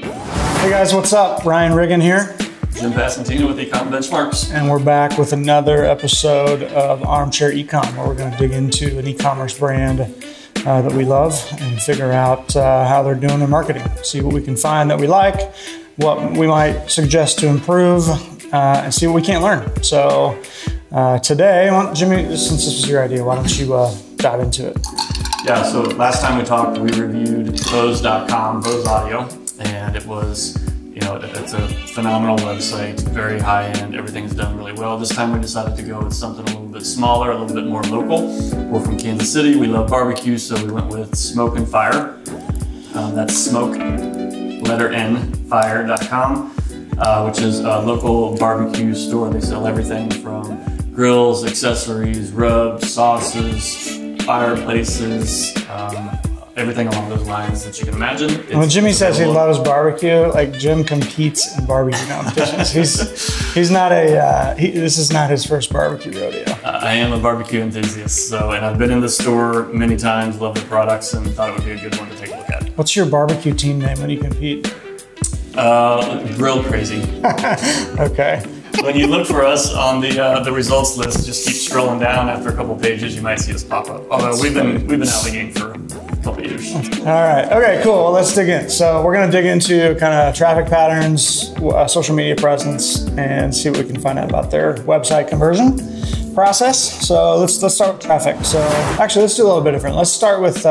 Hey guys, what's up? Ryan Riggin here. Jim Passantino with Ecomm Benchmarks. And we're back with another episode of Armchair Ecomm, where we're going to dig into an e-commerce brand that we love and figure out how they're doing their marketing. See what we can find that we like, what we might suggest to improve, and see what we can't learn. So today, Jimmy, since this was your idea, why don't you dive into it? Yeah, so last time we talked, we reviewed Bose.com, Bose Audio, and it was, it's a phenomenal website, very high end, everything's done really well. This time we decided to go with something a little bit smaller, a little bit more local. We're from Kansas City, we love barbecue, so we went with Smoke and Fire. That's smoke, letter N, fire.com, which is a local barbecue store. They sell everything from grills, accessories, rubs, sauces, fireplaces, everything along those lines that you can imagine. When Jimmy says he loves barbecue, like Jim competes in barbecue competitions. He's not this is not his first barbecue rodeo. I am a barbecue enthusiast, and I've been in the store many times, love the products, and thought it would be a good one to take a look at. What's your barbecue team name when you compete? Grill Crazy. Okay. When you look for us on the results list, just keep scrolling down. After a couple pages, you might see us pop up. Although we've been out of the game for a couple of years. All right. Okay. Cool. Well, let's dig in. So we're gonna dig into kind of traffic patterns, social media presence, and see what we can find out about their website conversion process. So let's start with traffic. So actually, let's do a little bit different. Let's start with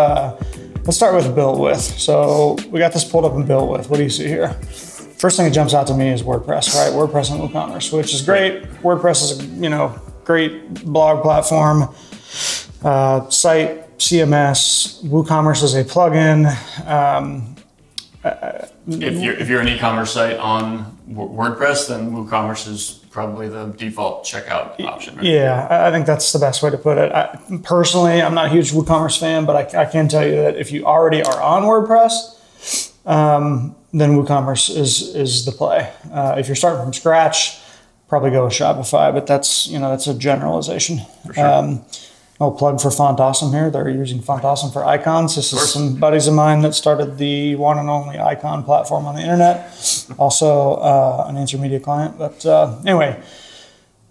built with. So we got this pulled up in built with. What do you see here? First thing that jumps out to me is WordPress, right? WordPress and WooCommerce, which is great. WordPress is a great blog platform, site, CMS. WooCommerce is a plugin. If you're an e-commerce site on WordPress, then WooCommerce is probably the default checkout option, right? Yeah, I think that's the best way to put it. Personally, I'm not a huge WooCommerce fan, but I can tell you that if you already are on WordPress, then WooCommerce is the play. If you're starting from scratch, probably go with Shopify, but that's a generalization. For sure. I'll plug for Font Awesome here. They're using Font Awesome for icons. This is some buddies of mine that started the one and only icon platform on the internet. Also an Answer Media client. But anyway,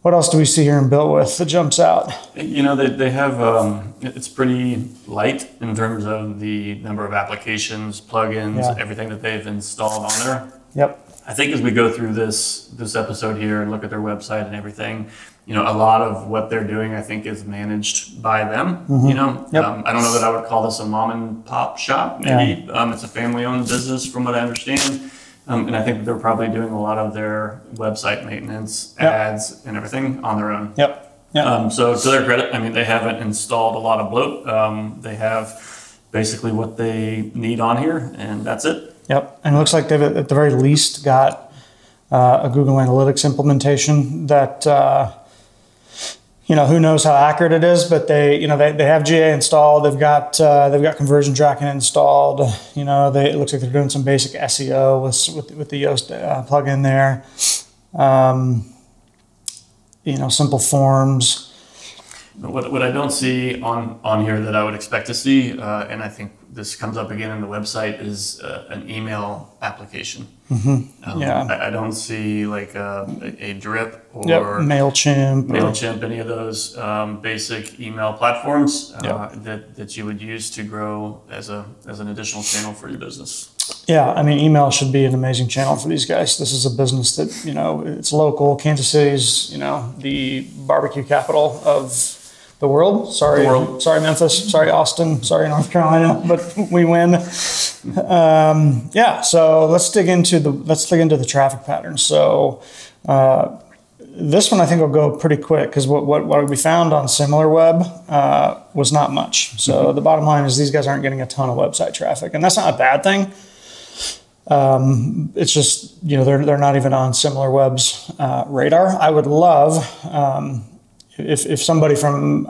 what else do we see here in built with that jumps out? They have, it's pretty light in terms of the number of applications, plugins, everything that they've installed on there. Yep. I think as we go through this episode here and look at their website and everything, a lot of what they're doing, I think, is managed by them. Mm-hmm. Yep. I don't know that I would call this a mom and pop shop. Maybe it's a family-owned business, from what I understand. And I think that they're probably doing a lot of their website maintenance, ads, and everything on their own. Yep. So to their credit, they haven't installed a lot of bloat. They have basically what they need on here, and that's it. Yep. And it looks like they've at the very least got a Google Analytics implementation that who knows how accurate it is, but they have GA installed. They've got conversion tracking installed. It looks like they're doing some basic SEO with the Yoast plugin there. Simple forms. What I don't see on here that I would expect to see, and I think this comes up again in the website, is an email application. Mm-hmm. I don't see like a Drip or MailChimp, any of those basic email platforms that you would use to grow as an additional channel for your business. Yeah, email should be an amazing channel for these guys. This is a business that it's local. Kansas City's the barbecue capital of the world. Sorry Memphis. Sorry Austin. Sorry North Carolina. But we win. So let's dig into the traffic patterns. So this one I think will go pretty quick because what we found on SimilarWeb was not much. So the bottom line is these guys aren't getting a ton of website traffic, and that's not a bad thing. It's just they're not even on SimilarWeb's radar. I would love. If somebody from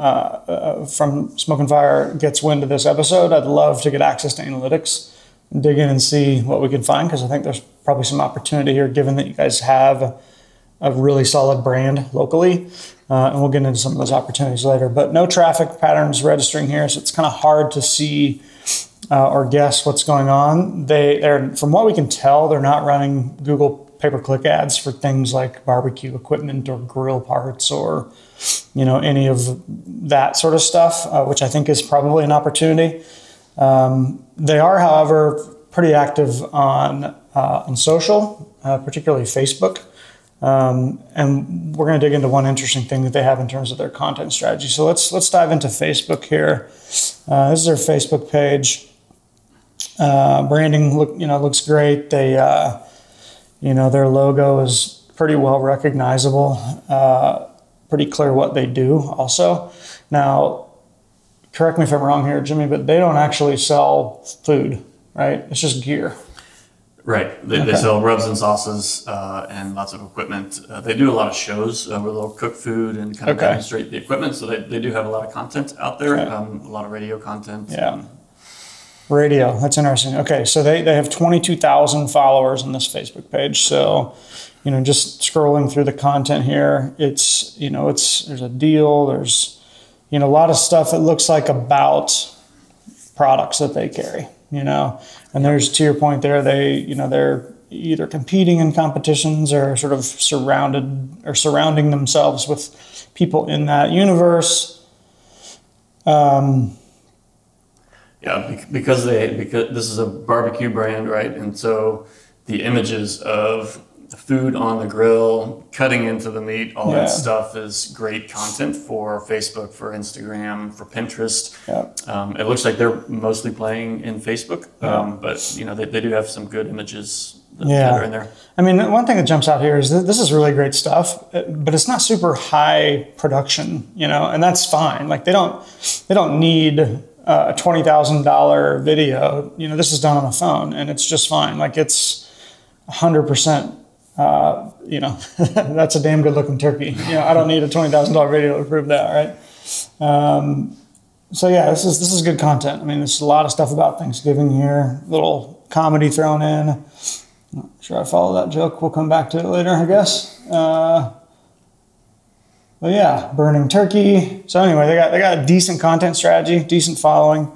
Smoke and Fire gets wind of this episode, I'd love to get access to analytics and dig in and see what we can find, because I think there's probably some opportunity here, given that you guys have a really solid brand locally. And we'll get into some of those opportunities later. But no traffic patterns registering here, so it's kind of hard to see or guess what's going on. They're, from what we can tell, they're not running Google pay-per-click ads for things like barbecue equipment or grill parts or any of that sort of stuff, which I think is probably an opportunity. They are, however, pretty active on social, particularly Facebook. And we're going to dig into one interesting thing that they have in terms of their content strategy. So let's dive into Facebook here. This is their Facebook page. Branding looks great. They their logo is pretty well recognizable. Pretty clear what they do also. Now, correct me if I'm wrong here, Jimmy, but they don't actually sell food, right? It's just gear. Right. They sell rubs and sauces and lots of equipment. They do a lot of shows where they'll cook food and kind of demonstrate the equipment. So they do have a lot of content out there, a lot of radio content. Yeah. Radio, that's interesting. Okay, so they have 22,000 followers on this Facebook page. So, just scrolling through the content here, there's a deal, there's, a lot of stuff that looks like about products that they carry, and there's, to your point there, they're either competing in competitions or sort of surrounding themselves with people in that universe. Yeah, because this is a barbecue brand, right? And so the images of the food on the grill, cutting into the meat, all that stuff is great content for Facebook, for Instagram, for Pinterest. Yeah. It looks like they're mostly playing in Facebook, but they do have some good images that are in there. I mean, one thing that jumps out here is that this is really great stuff, but it's not super high production, and that's fine. Like they don't need a $20,000 video. This is done on a phone, and it's just fine. Like it's 100%. That's a damn good looking turkey. I don't need a $20,000 video to prove that, right? So yeah, this is good content. I mean, there's a lot of stuff about Thanksgiving here. Little comedy thrown in. Not sure I follow that joke. We'll come back to it later, I guess. But yeah, burning turkey. So anyway, they got a decent content strategy, decent following.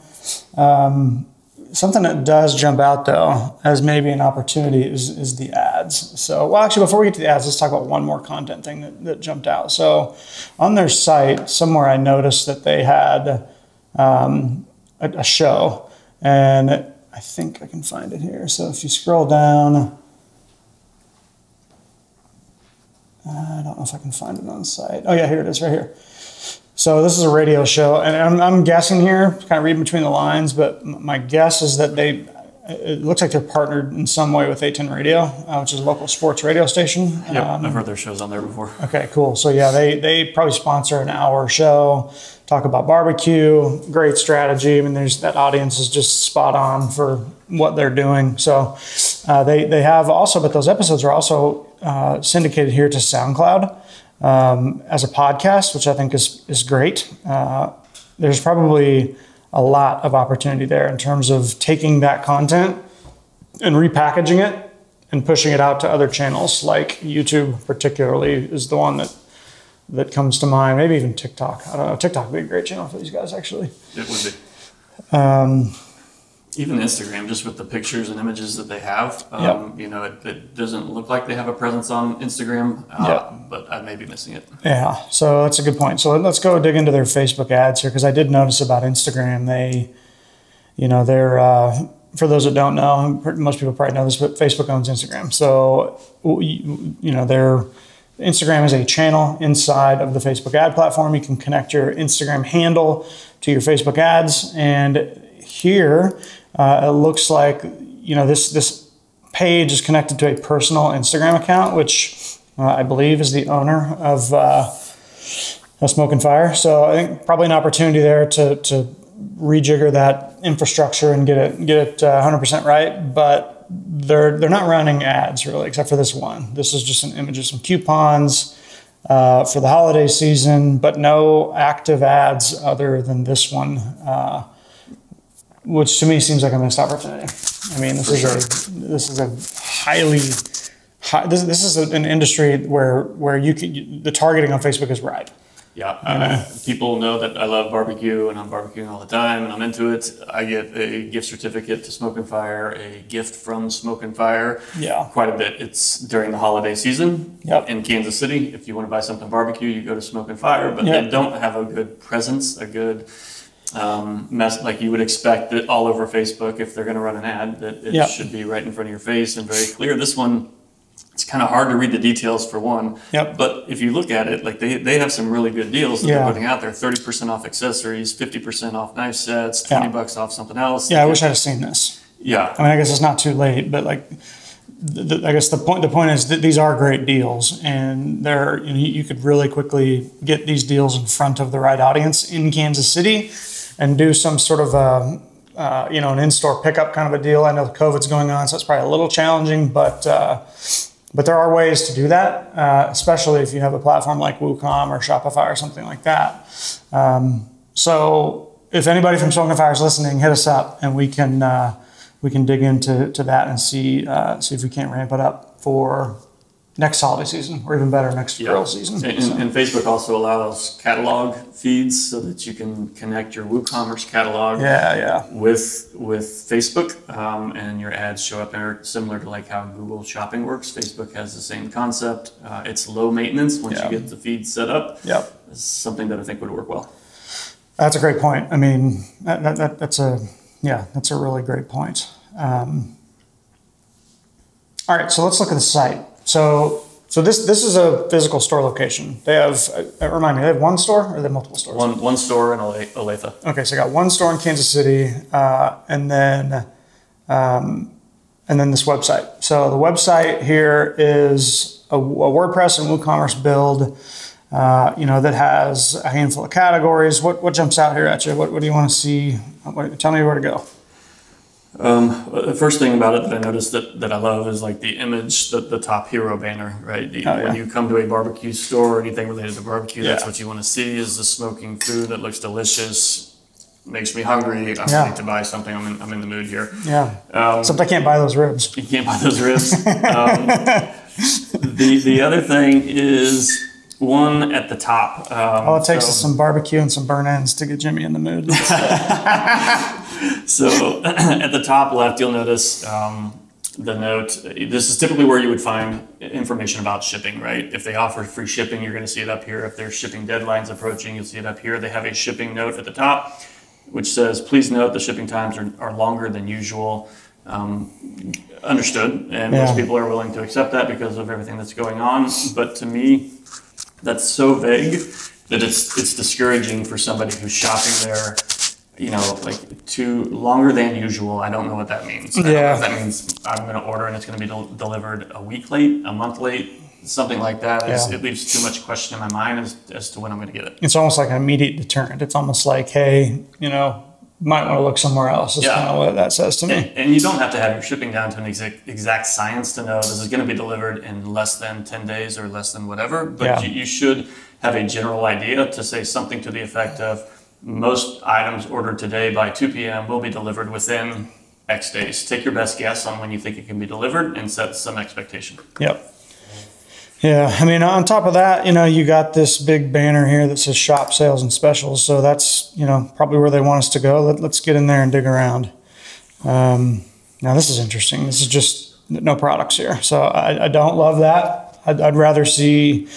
Something that does jump out though as maybe an opportunity is the ads. So, well, actually, before we get to the ads, let's talk about one more content thing that jumped out. So, on their site, somewhere I noticed that they had a show, and I think I can find it here. So, if you scroll down. I don't know if I can find it on the site. Oh yeah, here it is right here. So this is a radio show, and I'm guessing here, kind of reading between the lines, but my guess is that it looks like they're partnered in some way with A10 Radio, which is a local sports radio station. Yep, I've heard their shows on there before. Okay, cool. So yeah, they probably sponsor an hour show, talk about barbecue, great strategy. I mean, that audience is just spot on for what they're doing. So they have also, but those episodes are also syndicated here to SoundCloud as a podcast, which I think is great. There's probably a lot of opportunity there in terms of taking that content and repackaging it and pushing it out to other channels, like YouTube particularly is the one that comes to mind. Maybe even TikTok. I don't know. TikTok would be a great channel for these guys, actually. It would be. Even Instagram, just with the pictures and images that they have, it doesn't look like they have a presence on Instagram, but I may be missing it. Yeah, so that's a good point. So let's go dig into their Facebook ads here, because I did notice about Instagram, they're, for those that don't know, most people probably know this, but Facebook owns Instagram. So, their Instagram is a channel inside of the Facebook ad platform. You can connect your Instagram handle to your Facebook ads, and here it looks like this page is connected to a personal Instagram account, which I believe is the owner of Smoke and Fire. So I think probably an opportunity there to rejigger that infrastructure and get it 100% right. But they're not running ads really, except for this one. This is just an image of some coupons for the holiday season, but no active ads other than this one. Which to me seems like a missed opportunity. I mean, this is an industry where the targeting on Facebook is ripe. Yeah, people know that I love barbecue and I'm barbecuing all the time and I'm into it. I get a gift certificate to Smoke and Fire, a gift from Smoke and Fire. Yeah. Quite a bit. It's during the holiday season Yep. in Kansas City. If you want to buy something barbecue, you go to Smoke and Fire, but Yep. they don't have a good presence, a good mess like you would expect it all over Facebook if they're going to run an ad, that it Yep. should be right in front of your face and very clear. This one, it's kind of hard to read the details for one. Yep. But if you look at it, like they have some really good deals that Yeah. they're putting out there. 30% off accessories, 50% off knife sets, $20 off something else. Yeah, I wish I'd have seen this. Yeah. I mean, I guess it's not too late, but like, I guess the point is that these are great deals, and they're, you could really quickly get these deals in front of the right audience in Kansas City, and do some sort of an in-store pickup kind of a deal. I know COVID's going on, so it's probably a little challenging, but there are ways to do that, especially if you have a platform like WooComm or Shopify or something like that. So if anybody from Smoke and Fire is listening, hit us up and we can dig into that and see if we can't ramp it up for next holiday season, or even better, next grill season. And Facebook also allows catalog feeds so that you can connect your WooCommerce catalog with Facebook, and your ads show up there, similar to like how Google Shopping works. Facebook has the same concept. It's low maintenance once you get the feed set up. Yep. It's something that I think would work well. That's a great point. I mean, that's a really great point. All right, so let's look at the site. So this is a physical store location. They have, remind me, they have one store or they have multiple stores? One store in Olathe. Okay, so I got one store in Kansas City, and then this website. So the website here is a WordPress and WooCommerce build, that has a handful of categories. What jumps out here at you? What do you want to see? Tell me where to go. The first thing about it that I noticed that I love is like the image, the top hero banner, right? When you come to a barbecue store or anything related to barbecue, that's what you want to see, is the smoking food that looks delicious, makes me hungry. I'm ready to buy something. I'm in the mood here. Yeah. Except I can't buy those ribs. You can't buy those ribs. The other thing is one at the top. All it takes is some barbecue and some burn ends to get Jimmy in the mood. So at the top left, you'll notice the note. This is typically where you would find information about shipping, right? If they offer free shipping, you're going to see it up here. If there's shipping deadlines approaching, you'll see it up here. They have a shipping note at the top, which says, please note the shipping times are longer than usual. Understood. And most people are willing to accept that because of everything that's going on. But to me, that's so vague that it's discouraging for somebody who's shopping there, like too longer than usual. I don't know what that means. I don't know if that means I'm going to order and it's going to be delivered a week late, a month late, something like that. It leaves too much question in my mind as to when I'm going to get it. It's almost like an immediate deterrent. It's almost like, hey, might want to look somewhere else. Is kind of what that says to me. And you don't have to have your shipping down to an exact science to know this is going to be delivered in less than 10 days or less than whatever. But you should have a general idea to say something to the effect of, most items ordered today by 2 p.m. will be delivered within X days. Take your best guess on when you think it can be delivered and set some expectation. Yep. Yeah, I mean, on top of that, you got this big banner here that says shop sales and specials. So that's, probably where they want us to go. Let's get in there and dig around. Now, this is interesting. This is just no products here. So I don't love that. I'd rather see,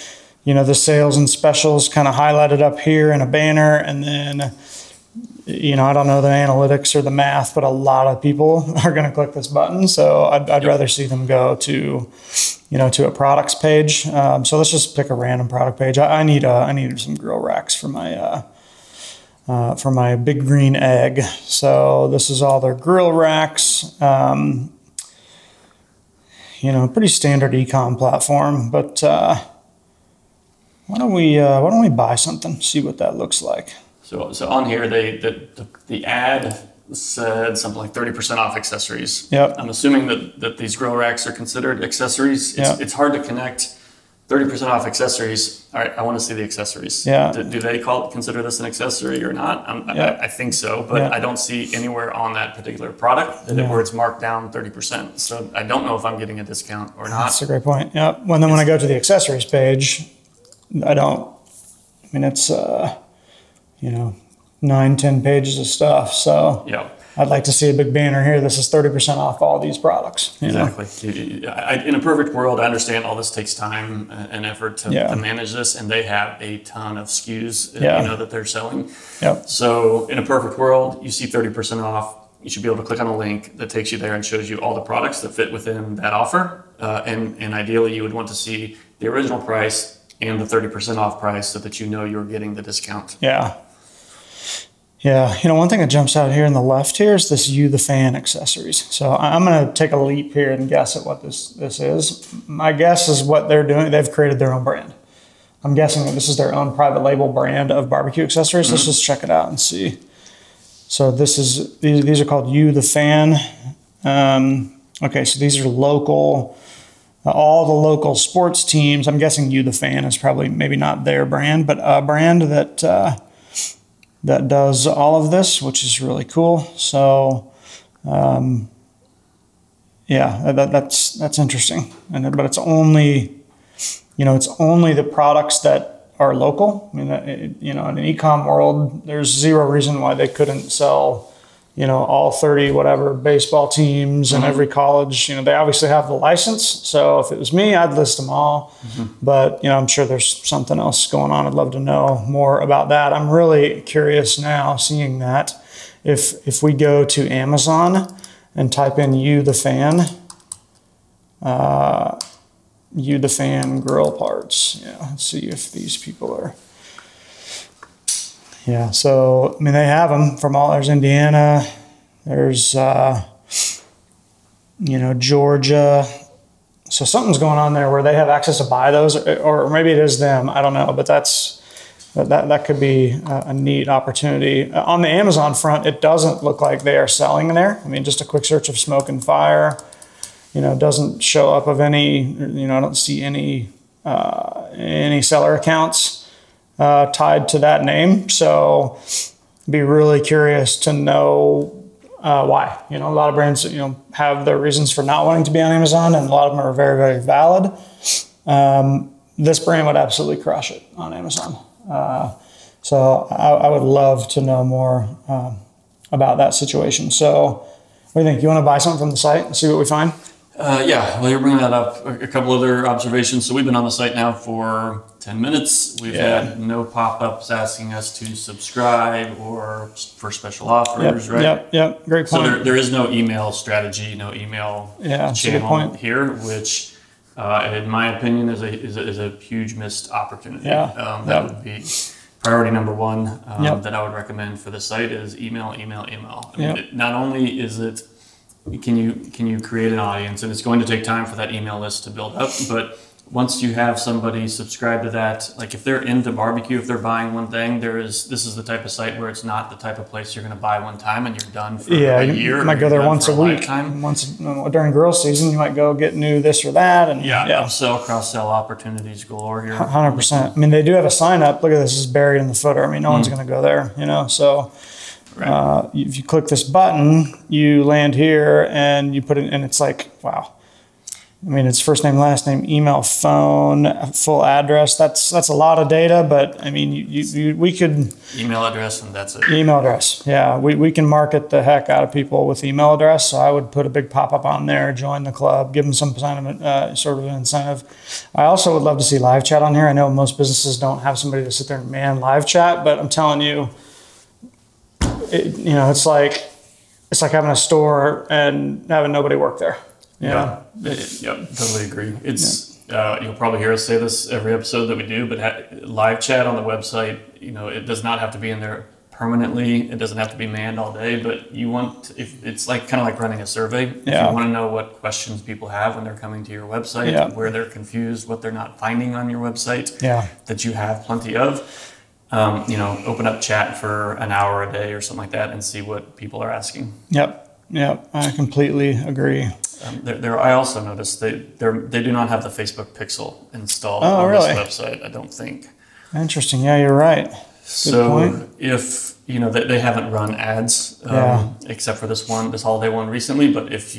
the sales and specials kind of highlighted up here in a banner. And then, I don't know the analytics or the math, but a lot of people are going to click this button. So I'd rather see them go to, to a products page. So let's just pick a random product page. I need some grill racks for my big green egg. So this is all their grill racks. Pretty standard Ecomm platform, but why don't we buy something, see what that looks like. So on here, the ad said something like 30% off accessories. Yep. I'm assuming that these grill racks are considered accessories. It's hard to connect 30% off accessories. All right, I want to see the accessories. Yeah. Do they consider this an accessory or not? I think so, but I don't see anywhere on that particular product where it's marked down 30%. So I don't know if I'm getting a discount or not. That's a great point. Yeah. When I go to the accessories page, I don't I mean, it's, 9-10 pages of stuff. So yeah. I'd like to see a big banner here. This is 30% off all these products. Exactly. In a perfect world, I understand all this takes time and effort to manage this, and they have a ton of SKUs that they're selling. Yep. So in a perfect world, you see 30% off. You should be able to click on a link that takes you there and shows you all the products that fit within that offer. And ideally, you would want to see the original price and the 30% off price so that you're getting the discount. Yeah. Yeah, one thing that jumps out here in the left here is this You the Fan accessories. So I'm going to take a leap here and guess at what this is. My guess is what they're doing, they've created their own brand. I'm guessing that this is their own private label brand of barbecue accessories. Let's just check it out and see. So these are called You the Fan. Okay, so these are local, all the local sports teams. I'm guessing You the Fan is probably maybe not their brand, but a brand that does all of this, which is really cool. So, that's interesting. But it's only, it's only the products that are local. I mean, in an e-com world, there's zero reason why they couldn't sell, all 30 whatever baseball teams and every college. They obviously have the license. So if it was me, I'd list them all. But I'm sure there's something else going on. I'd love to know more about that. I'm really curious now, seeing that if we go to Amazon and type in You the Fan, You the Fan grill parts. Let's see if these people are. Yeah, so, I mean, they have them from there's Indiana, there's, Georgia. So something's going on there where they have access to buy those, or maybe it is them, I don't know, but that could be a neat opportunity. On the Amazon front, it doesn't look like they are selling there. I mean, just a quick search of Smoke and Fire, doesn't show up of any, I don't see any seller accounts tied to that name. So be really curious to know why. A lot of brands, have their reasons for not wanting to be on Amazon, and a lot of them are very, very valid. This brand would absolutely crush it on Amazon. So I would love to know more about that situation. So what do you think? You want to buy something from the site and see what we find? Well, you're bringing that up. A couple other observations. So we've been on the site now for 10 minutes. We've had no pop-ups asking us to subscribe or for special offers, right? Yep. Great point. So there is no email strategy, no email channel here, which, in my opinion, is a huge missed opportunity. That would be priority number one that I would recommend for the site is email. I mean, not only is it can you create an audience, and it's going to take time for that email list to build up, but once you have somebody subscribe to that, like if they're into barbecue, if they're buying one thing, this is the type of site where it's not the type of place you're going to buy one time and you're done for a year. You might go there once a week. Once during grill season, you might go get new this or that, and upsell, cross-sell opportunities galore here. 100%. I mean, they do have a sign up. Look at this; it's buried in the footer. I mean, no one's going to go there, so. Right. If you click this button, you land here and you put it, and it's like, wow. I mean, it's first name, last name, email, phone, full address. That's a lot of data, but I mean, we could email address, and that's it. Email address, yeah. We can market the heck out of people with email address. So I would put a big pop up on there, join the club, give them some sort of an incentive. I also would love to see live chat on here. I know most businesses don't have somebody to sit there and man live chat, but I'm telling you. It's like having a store and having nobody work there. Totally agree. It's you'll probably hear us say this every episode that we do, but live chat on the website, it does not have to be in there permanently. It doesn't have to be manned all day, but if it's kind of like running a survey. If you want to know what questions people have when they're coming to your website, where they're confused, what they're not finding on your website, that you have plenty of. Open up chat for an hour a day or something like that and see what people are asking. Yep. I completely agree. I also noticed they do not have the Facebook pixel installed on this website, I don't think. Interesting. Yeah, you're right. Good point. If they haven't run ads except for this holiday one recently, but if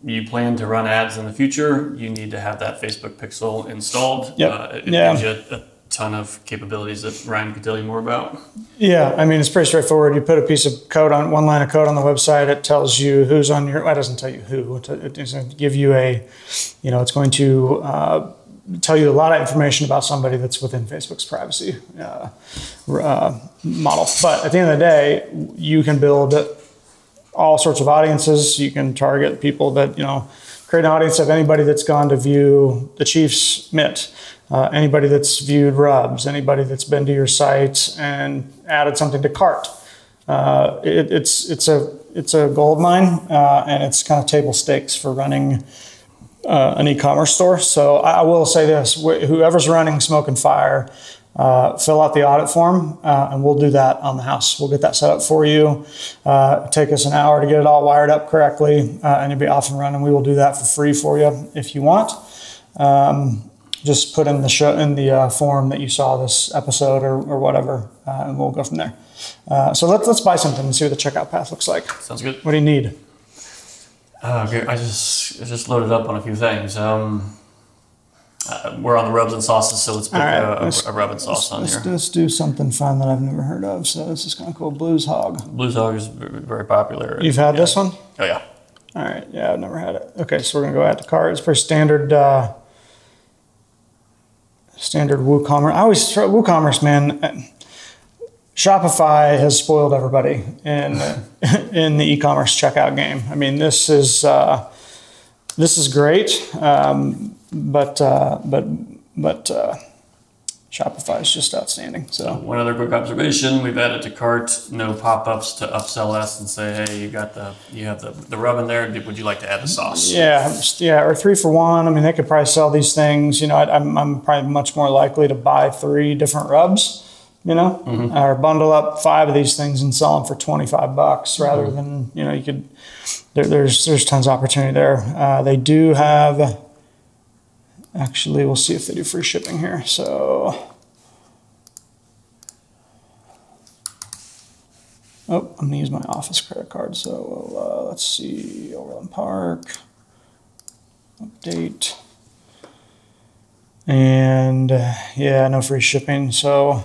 you plan to run ads in the future, you need to have that Facebook pixel installed. It gives you a ton of capabilities that Ryan could tell you more about? Yeah, I mean, it's pretty straightforward. You put a piece of code on, one line of code on the website. It tells you who's on your, well, it doesn't tell you who. It's going to give you a, it's going to tell you a lot of information about somebody that's within Facebook's privacy model. But at the end of the day, you can build all sorts of audiences. You can target people that, create an audience of anybody that's gone to view the Chiefs mitt, anybody that's viewed rubs, anybody that's been to your site and added something to cart. It's a gold mine, and it's kind of table stakes for running an e-commerce store. So I will say this: whoever's running Smoke and Fire, fill out the audit form, and we'll do that on the house. We'll get that set up for you. Take us an hour to get it all wired up correctly, and you'll be off and running. We will do that for free for you if you want. Just put in the form that you saw this episode or whatever, and we'll go from there. So let's buy something and see what the checkout path looks like. Sounds good. What do you need? Okay, I just loaded up on a few things. We're on the rubs and sauces, so let's put a rub and sauce on here. Let's do something fun that I've never heard of. So this is kind of cool. Blues Hog. Blues Hog is very popular. You've had this one? Oh, yeah. All right. Yeah, I've never had it. Okay, so we're going to go add to cart. It's pretty standard WooCommerce. I always try WooCommerce, man. Shopify has spoiled everybody in the e-commerce checkout game. I mean, this is great, but Shopify is just outstanding. So one other quick observation: we've added to cart, no pop-ups to upsell us and say, hey, you have the rub in there. Would you like to add the sauce? Yeah, or 3 for 1. I mean, they could probably sell these things. I'm probably much more likely to buy 3 different rubs. Or bundle up 5 of these things and sell them for $25 rather than, you could, there's tons of opportunity there. They do have, actually, we'll see if they do free shipping here. So, I'm going to use my office credit card. So let's see, Overland Park, update, and yeah, no free shipping. So,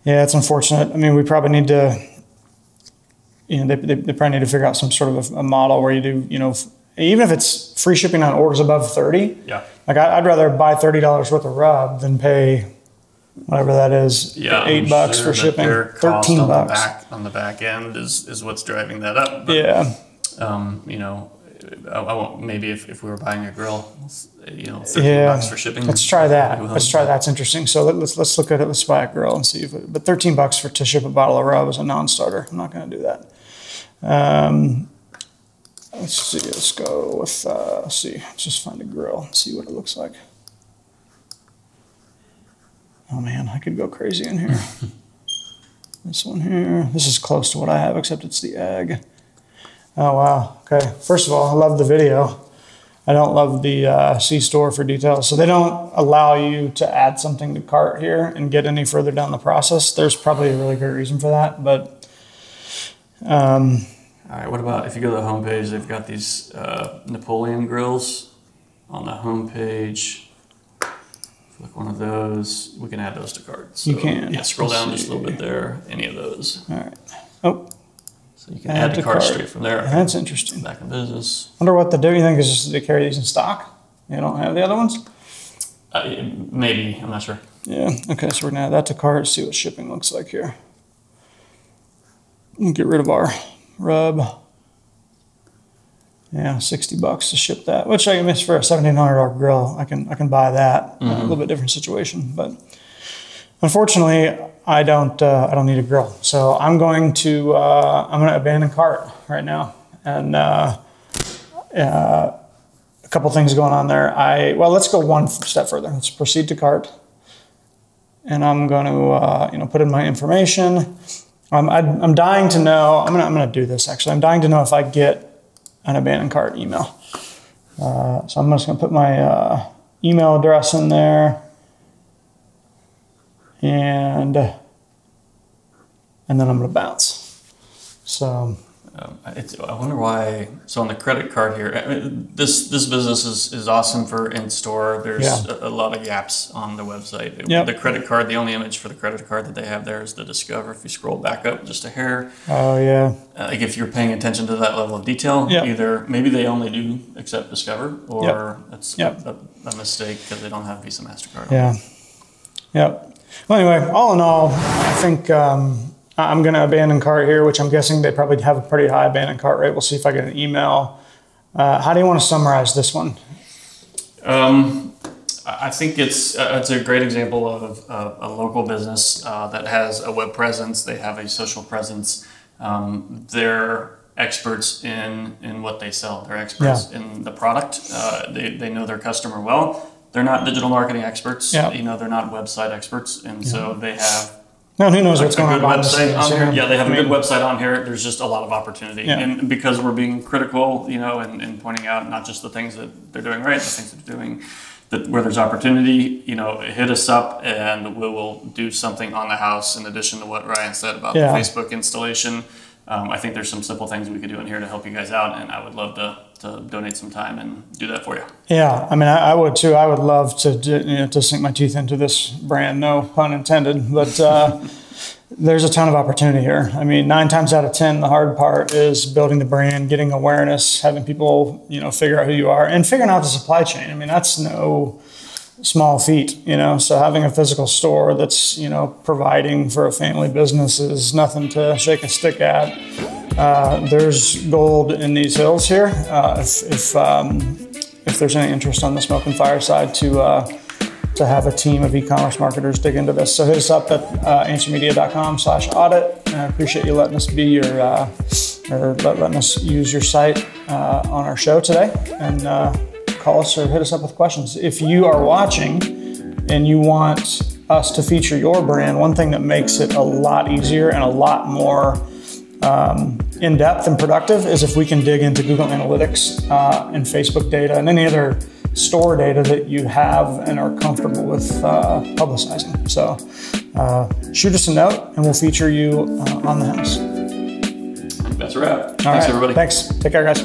yeah, it's unfortunate. I mean, we probably need to, they probably need to figure out some sort of a model where you do, even if it's free shipping on orders above 30. Yeah. Like I'd rather buy $30 worth of rub than pay whatever that is, $8 for shipping, $13 on the back end is what's driving that up. But, yeah. I won't, maybe if we were buying a grill, $13 for shipping. Let's try that. It's interesting. So let's look at it. Let's buy a grill and see but $13 to ship a bottle of rub is a non-starter. I'm not going to do that. Let's see. Let's go with, let's just find a grill and see what it looks like. Oh man, I could go crazy in here. This one here, this is close to what I have, except it's the egg. Oh, wow. Okay. First of all, I love the video. I don't love the C-store for details. So they don't allow you to add something to cart here and get any further down the process. There's probably a really great reason for that, but... All right, what about if you go to the homepage, they've got these Napoleon grills on the homepage. Click one of those. We can add those to cart. So, you can. Yeah, scroll down just a little bit there. Any of those. All right. Oh. So you can add to cart straight from there. That's interesting. Back in business. Wonder what they do. You think is just they carry these in stock? They don't have the other ones? Maybe. I'm not sure. Yeah. Okay. So we're gonna add that to cart. See what shipping looks like here. And get rid of our rub. Yeah, $60 to ship that, which I can miss for a $1,700 grill. I can buy that. A little bit different situation, but unfortunately, I don't need a grill. So I'm going to abandon cart right now, and a couple things going on there. Let's go one step further. Let's proceed to cart, and I'm going to put in my information. I'm dying to know. I'm gonna do this actually. I'm dying to know if I get an abandoned cart email. So I'm just gonna put my email address in there, and then I'm gonna bounce. So I wonder why. So on the credit card here, this business is awesome for in store. There's a lot of gaps on the website. The credit card, the only image for the credit card that they have there is the Discover. If you scroll back up just a hair, like if you're paying attention to that level of detail, either maybe they only do accept Discover, or it's a mistake because they don't have Visa, MasterCard. Well, anyway, all in all, I think. I'm going to abandon cart here, which I'm guessing they probably have a pretty high abandoned cart rate. We'll see if I get an email. How do you want to summarize this one? I think it's a great example of a local business that has a web presence. They have a social presence. They're experts in what they sell. They're experts in the product. They know their customer well. They're not digital marketing experts. You know, they're not website experts, and so they have. No, who knows what's going on behind the scenes here. Yeah, they have a good website on here. There's just a lot of opportunity. And because we're being critical, you know, and pointing out not just the things that they're doing right, the things that they're doing where there's opportunity, you know, hit us up and we will do something on the house in addition to what Ryan said about the Facebook installation. I think there's some simple things we could do in here to help you guys out, and I would love to donate some time and do that for you. Yeah, I mean, I would too. I would love to sink my teeth into this brand, no pun intended, but there's a ton of opportunity here. I mean, 9 times out of 10, the hard part is building the brand, getting awareness, having people, you know, figure out who you are, and figuring out the supply chain. I mean, that's no small feat, you know, so having a physical store that's, you know, providing for a family business is nothing to shake a stick at. There's gold in these hills here. If there's any interest on the Smoke and Fire side to have a team of e-commerce marketers dig into this. So hit us up at answermedia.com/audit. And I appreciate you letting us be your, or letting us use your site on our show today. And call us or hit us up with questions. If you are watching and you want us to feature your brand, one thing that makes it a lot easier and a lot more in-depth and productive is if we can dig into Google Analytics and Facebook data and any other store data that you have and are comfortable with publicizing. So shoot us a note and we'll feature you on the house. That's a wrap. Thanks, everybody. Thanks. Take care, guys.